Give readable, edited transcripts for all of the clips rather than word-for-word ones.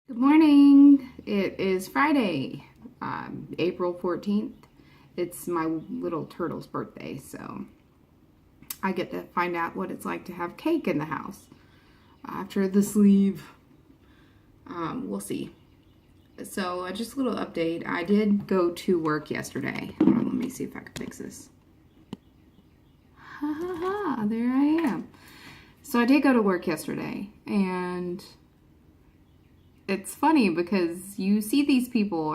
Good morning. It is Friday, April 14th. It's my little turtle's birthday, so I get to find out what it's like to have cake in the house after the sleeve. We'll see. So, just a little update. I did go to work yesterday. Hold on, let me see if I can fix this. Ha ha ha, there I am. So, I did go to work yesterday, and it's funny because you see these people,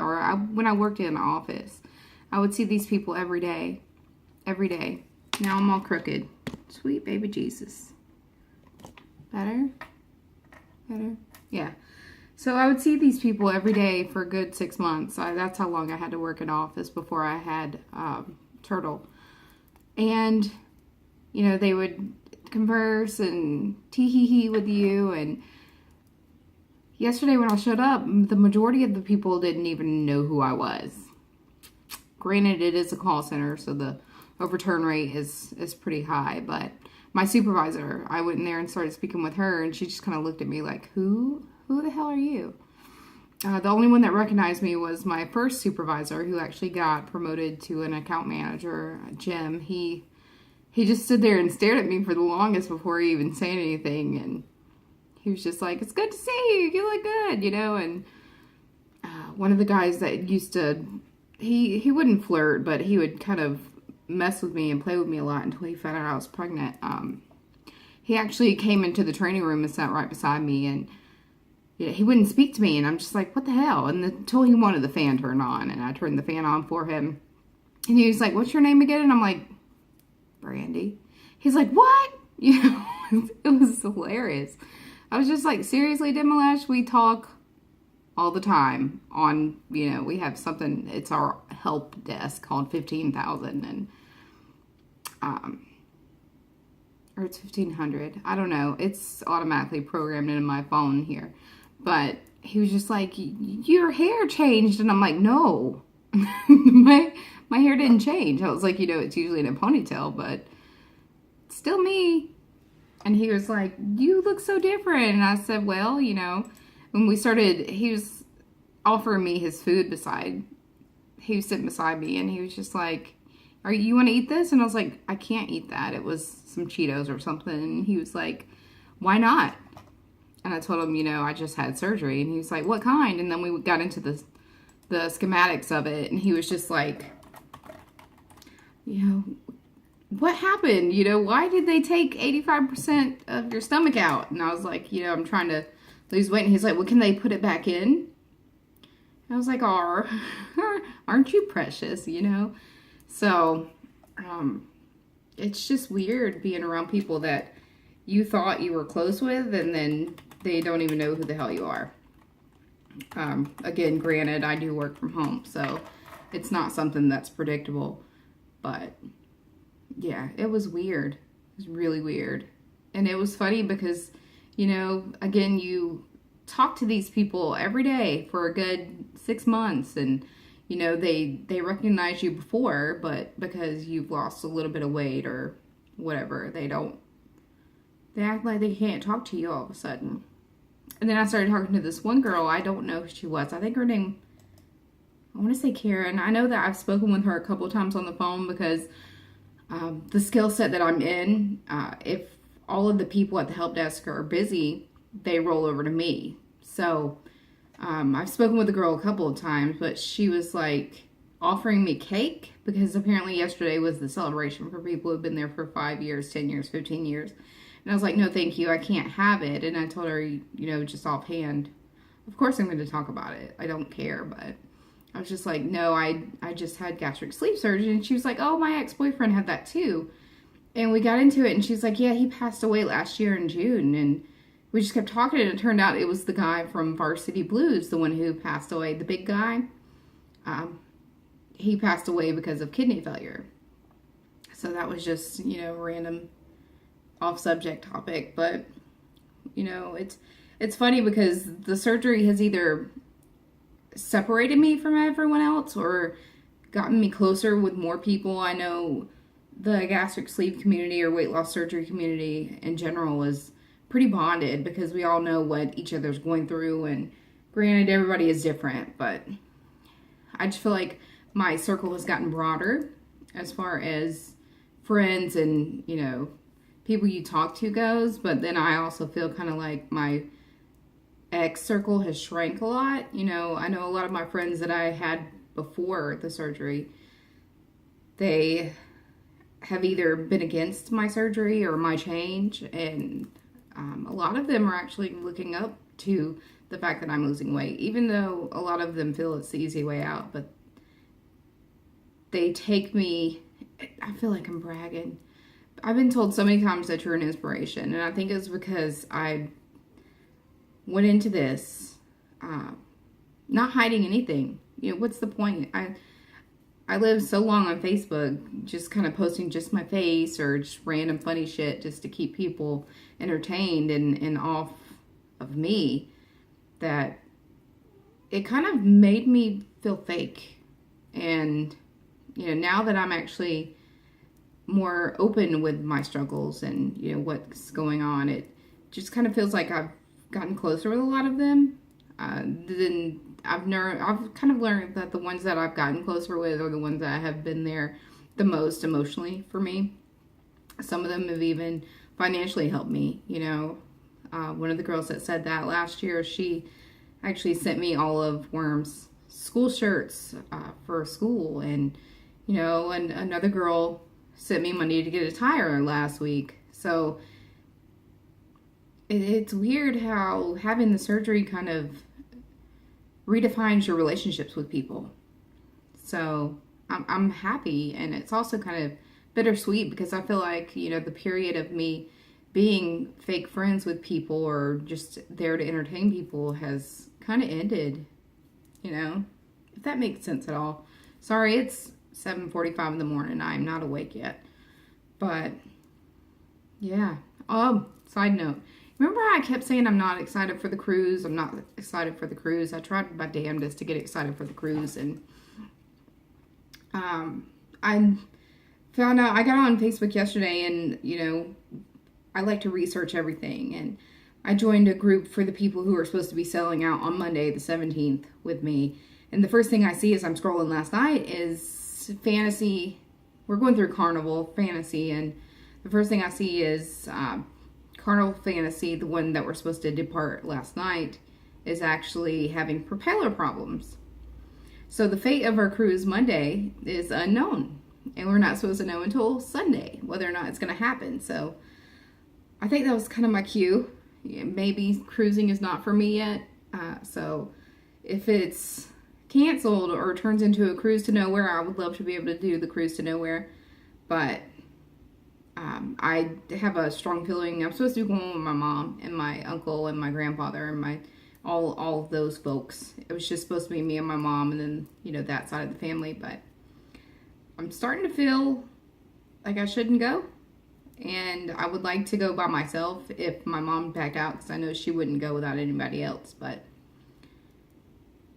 when I worked in an office, I would see these people every day. Every day. Now I'm all crooked. Sweet baby Jesus. Better? Better? Yeah. So I would see these people every day for a good 6 months. That's how long I had to work in office before I had Turtle. And, they would converse and tee-hee-hee with you. And yesterday when I showed up, the majority of the people didn't even know who I was. Granted, it is a call center, so the overturn rate is pretty high. But my supervisor, I went in there and started speaking with her, and she just kind of looked at me like, Who the hell are you? The only one that recognized me was my first supervisor, who actually got promoted to an account manager, Jim. He just stood there and stared at me for the longest before he even said anything, and he was just like, "It's good to see you. You look good," And one of the guys that used to, he wouldn't flirt, but he would kind of mess with me and play with me a lot until he found out I was pregnant. He actually came into the training room and sat right beside me, and he wouldn't speak to me, and I'm just like, what the hell? And until he wanted the fan turned on, and I turned the fan on for him, and he was like, "What's your name again?" And I'm like, "Brandy." He's like, "What?" It was hilarious. I was just like, seriously, Demolash, we talk all the time on, we have something, it's our help desk called 15,000, and, or it's 1500. I don't know. It's automatically programmed into my phone here. But he was just like, "Your hair changed." And I'm like, "No, my hair didn't change." I was like, it's usually in a ponytail, but it's still me. And he was like, "You look so different." And I said, "Well, when we started, he was offering me his food he was sitting beside me, and he was just like, you want to eat this?" And I was like, "I can't eat that. It was some Cheetos or something." And he was like, "Why not?" And I told him, I just had surgery. And he was like, "What kind?" And then we got into the schematics of it, and he was just like, "What happened? Why did they take 85% of your stomach out?" And I was like, "I'm trying to lose weight." And he's like, "Well, can they put it back in?" And I was like, aren't you precious, So, it's just weird being around people that you thought you were close with, and then they don't even know who the hell you are. Again, granted, I do work from home, so it's not something that's predictable, but yeah, it was weird. It was really weird. And it was funny because, again, you talk to these people every day for a good 6 months, and, they recognize you before, but because you've lost a little bit of weight or whatever, they act like they can't talk to you all of a sudden. And then I started talking to this one girl. I don't know who she was. I think her name, I want to say Karen. I know that I've spoken with her a couple times on the phone because the skill set that I'm in, if all of the people at the help desk are busy, they roll over to me. So I've spoken with the girl a couple of times, but she was like offering me cake because apparently yesterday was the celebration for people who've been there for 5 years, 10 years, 15 years. And I was like, "No, thank you. I can't have it." And I told her, just offhand, of course I'm going to talk about it. I don't care, but I was just like, "No, I just had gastric sleeve surgery." And she was like, "Oh, my ex-boyfriend had that too." And we got into it, and she was like, "Yeah, he passed away last year in June." And we just kept talking, and it turned out it was the guy from Varsity Blues, the one who passed away, the big guy. He passed away because of kidney failure. So that was just, random off-subject topic. But, it's funny because the surgery has either separated me from everyone else or gotten me closer with more people. I know the gastric sleeve community or weight loss surgery community in general is pretty bonded because we all know what each other's going through, and Granted, everybody is different, but I just feel like my circle has gotten broader as far as friends and, people you talk to goes. But then I also feel kind of like my ex circle has shrank a lot. I know a lot of my friends that I had before the surgery, they have either been against my surgery or my change. And a lot of them are actually looking up to the fact that I'm losing weight, even though a lot of them feel it's the easy way out. But they take me, I feel like I'm bragging. I've been told so many times that you're an inspiration, and I think it's because I went into this not hiding anything. What's the point? I lived so long on Facebook just kind of posting just my face or just random funny shit just to keep people entertained and off of me, that it kind of made me feel fake. And now that I'm actually more open with my struggles and what's going on, it just kind of feels like I've gotten closer with a lot of them. Then I've kind of learned that the ones that I've gotten closer with are the ones that have been there the most emotionally for me. Some of them have even financially helped me. One of the girls that said that last year, she actually sent me all of Worm's school shirts for school, and and another girl sent me money to get a tire last week. So it's weird how having the surgery kind of redefines your relationships with people. So I'm happy, and it's also kind of bittersweet because I feel like the period of me being fake friends with people or just there to entertain people has kind of ended, if that makes sense at all. Sorry, it's 7:45 in the morning. I'm not awake yet. But yeah. Side note. Remember how I kept saying I'm not excited for the cruise? I'm not excited for the cruise. I tried my damnedest to get excited for the cruise, and I found out, I got on Facebook yesterday, and I like to research everything, and I joined a group for the people who are supposed to be selling out on Monday the 17th with me. And the first thing I see as I'm scrolling last night is fantasy. We're going through Carnival Fantasy, and the first thing I see is Carnival Fantasy, the one that we're supposed to depart last night, is actually having propeller problems. So the fate of our cruise Monday is unknown, and we're not supposed to know until Sunday whether or not it's going to happen. So I think that was kind of my cue. Maybe cruising is not for me yet. So if it's canceled or turns into a cruise to nowhere, I would love to be able to do the cruise to nowhere. But I have a strong feeling I'm supposed to be going with my mom and my uncle and my grandfather and all of those folks. It was just supposed to be me and my mom, and then that side of the family. But I'm starting to feel like I shouldn't go. And I would like to go by myself if my mom backed out, because I know she wouldn't go without anybody else. But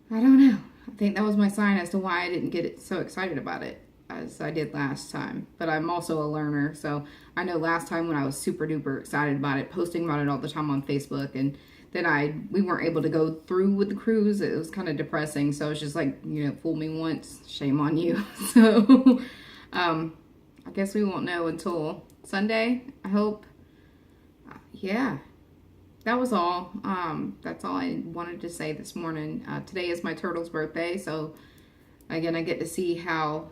I don't know. I think that was my sign as to why I didn't get so excited about it as I did last time. But I'm also a learner, so I know last time when I was super duper excited about it, posting about it all the time on Facebook, and then we weren't able to go through with the cruise. It was kind of depressing. So it's just like, fool me once, shame on you. So I guess we won't know until Sunday, I hope. Yeah, that was all. That's all I wanted to say this morning. Today is my turtle's birthday, so again, I get to see how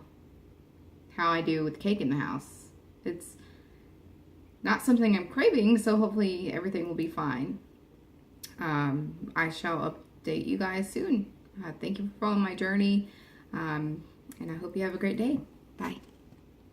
I do with cake in the house. It's not something I'm craving, so hopefully everything will be fine. I shall update you guys soon. Thank you for following my journey, and I hope you have a great day. Bye.